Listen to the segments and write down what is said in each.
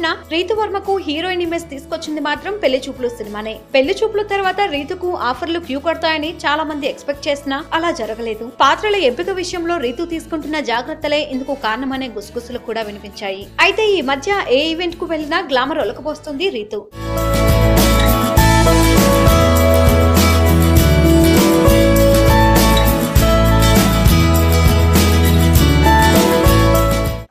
వచ్చినా Ritu వర్మకు heroine image తీసుకొచ్చింది మాత్రం పెళ్లి చూపులు సినిమానే. పెళ్లి చూపుల తర్వాత రీతుకు ఆఫర్లు క్యూ కడతాయని చాలా మంది ఎక్స్పెక్ట్ చేసినా అలా జరగలేదు. పాత్రల ఎంపిక విషయంలో రీతు తీసుకుంటున్న జాగ్రత్తలే ఇందుకు కారణమనే గుసగుసలు కూడా వినిపించాయి. అయితే ఈ మధ్య ఏ ఈవెంట్ కు వెళ్లినా గ్లామర్ ఒలకపోస్తుంది రీతు.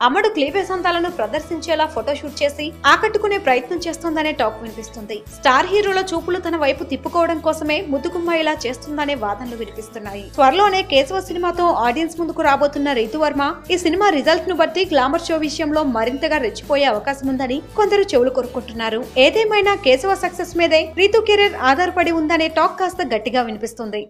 అమ్మడు క్లీవేజ్ అందాలను ప్రదర్శించేలా ఫోటోషూట్ చేసి ఆకట్టుకునే ప్రయత్నం చేస్తోందనే టాక్ వినిపిస్తుంది. స్టార్ హీరోల చూపులు తన వైపు తిప్పుకోవడం కోసమే ముద్దుగుమ్మ ఇలా చేస్తుందనే వాదనలు వినిపిస్తున్నాయి. త్వరలోనే కేశవ సినిమాతో ఆడియన్స్ ముందుకు రాబోతున్న రీతు వర్మ ఈ సినిమా రిజల్ట్ ను బట్టి గ్లామర్ షో విషయంలో మరింతగా రెచ్చిపోయే అవకాశం ఉందని కొందరు చెవులు కొరుకుంటున్నారు. ఏదేమైనా కేశవ సక్సెస్ మీదే రీతు కెరీర్ ఆధారపడి ఉందనే టాక్ కాస్త గట్టిగా వినిపిస్తుంది.